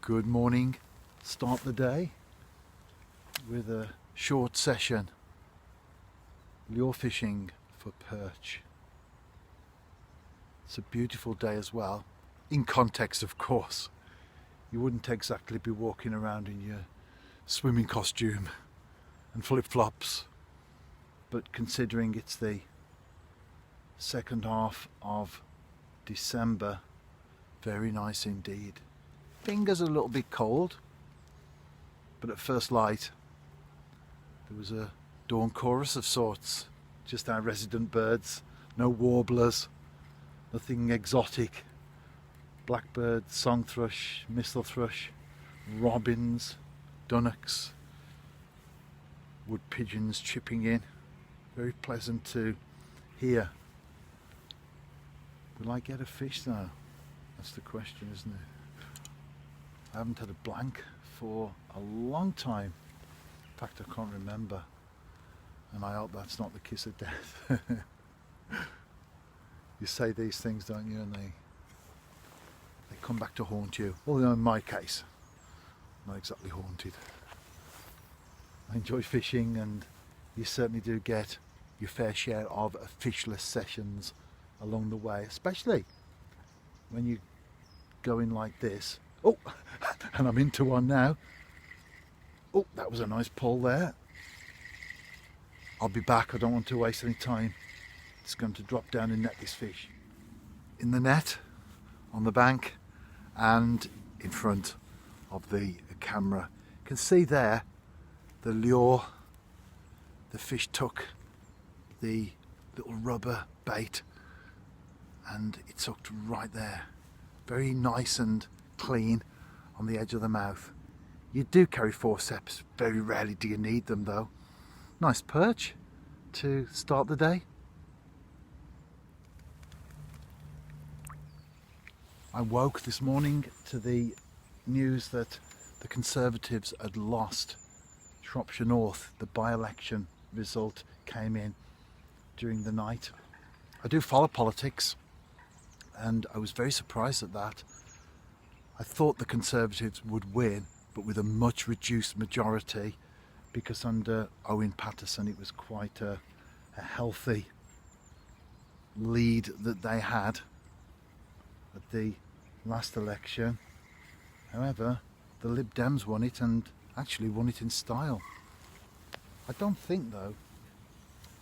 Good morning. Start the day with a short session lure fishing for perch. It's a beautiful day as well, in context of course. You wouldn't exactly be walking around in your swimming costume and flip-flops, but considering it's the second half of December, very nice indeed. Fingers a little bit cold, but at first light there was a dawn chorus of sorts, just our resident birds, no warblers, nothing exotic. Blackbird, song thrush, mistle thrush, robins, dunnocks, wood pigeons chipping in. Very pleasant to hear. Will I get a fish though? That's the question, isn't it? I haven't had a blank for a long time. In fact, I can't remember. And I hope that's not the kiss of death. You say these things, don't you? And they come back to haunt you. Well, in my case, not exactly haunted. I enjoy fishing, and you certainly do get your fair share of fishless sessions along the way, especially when you go in like this. Oh, and I'm into one now. Oh, that was a nice pull there. I'll be back. I don't want to waste any time. It's going to drop down and net this fish. In the net, on the bank, and in front of the camera. You can see there the lure. The fish took the little rubber bait and it's hooked right there. Very nice and clean on the edge of the mouth. You do carry forceps, very rarely do you need them though. Nice perch to start the day. I woke this morning to the news that the Conservatives had lost Shropshire North. The by-election result came in during the night. I do follow politics and I was very surprised at that. I thought the Conservatives would win, but with a much reduced majority, because under Owen Paterson it was quite a healthy lead that they had at the last election. However, the Lib Dems won it, and actually won it in style. I don't think though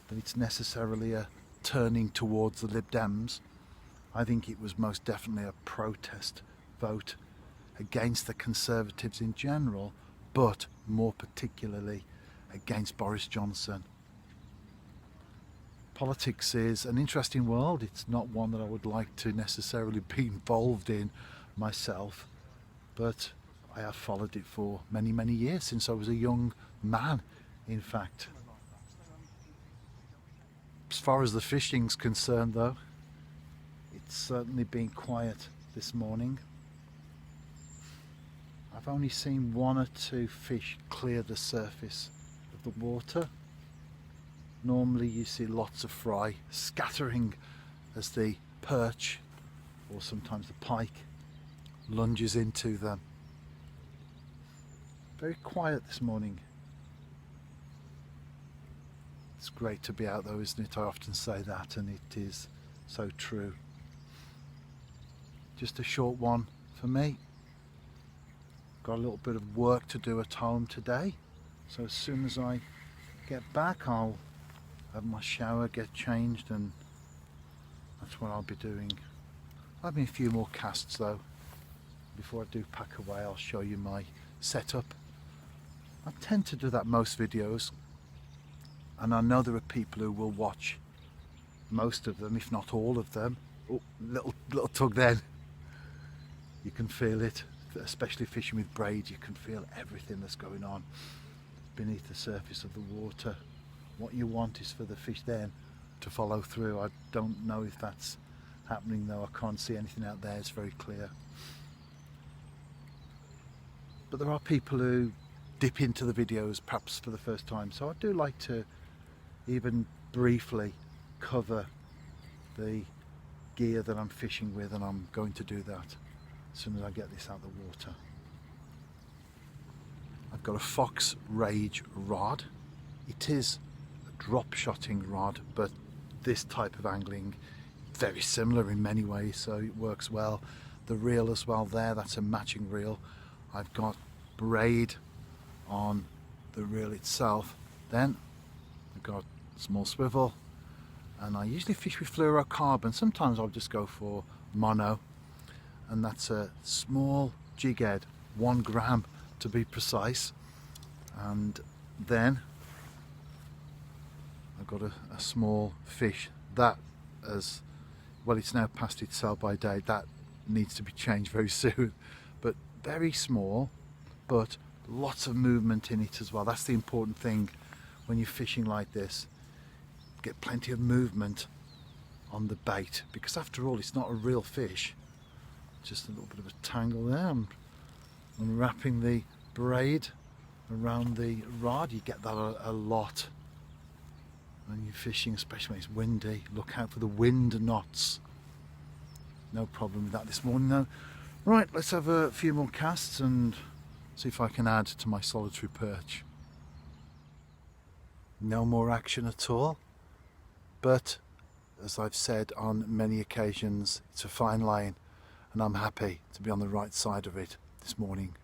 that it's necessarily a turning towards the Lib Dems. I think it was most definitely a protest vote against the Conservatives in general, but more particularly against Boris Johnson. Politics is an interesting world. It's not one that I would like to necessarily be involved in myself, but I have followed it for many, many years, since I was a young man, in fact. As far as the fishing's concerned though, it's certainly been quiet this morning. I've only seen one or two fish clear the surface of the water. Normally you see lots of fry scattering as the perch, or sometimes the pike, lunges into them. Very quiet this morning. It's great to be out though, isn't it? I often say that, and it is so true. Just a short one for me. Got a little bit of work to do at home today, so as soon as I get back I'll have my shower, get changed, and that's what I'll be doing. I'll have a few more casts though. Before I do pack away, I'll show you my setup. I tend to do that most videos, and I know there are people who will watch most of them, if not all of them. Oh, little tug then. You can feel it, especially fishing with braid. You can feel everything that's going on beneath the surface of the water. What you want is for the fish then to follow through. I don't know if that's happening though. I can't see anything out there, it's very clear. But there are people who dip into the videos perhaps for the first time, so I do like to even briefly cover the gear that I'm fishing with, and I'm going to do that as soon as I get this out of the water. I've got a Fox Rage rod. It is a drop shotting rod, but this type of angling very similar in many ways, so it works well. The reel as well there, that's a matching reel. I've got braid on the reel itself. Then I've got small swivel, and I usually fish with fluorocarbon. Sometimes I'll just go for mono, and that's a small jig head, 1 gram to be precise. And then I've got a small fish that, as well, it's now past its sell by date, that needs to be changed very soon, but very small, but lots of movement in it as well. That's the important thing when you're fishing like this. Get plenty of movement on the bait, because after all it's not a real fish. Just a little bit of a tangle there. I'm unwrapping the braid around the rod. You get that a lot when you're fishing, especially when it's windy. Look out for the wind knots. No problem with that this morning though. Right, let's have a few more casts and see if I can add to my solitary perch. No more action at all, but as I've said on many occasions, it's a fine line, and I'm happy to be on the right side of it this morning.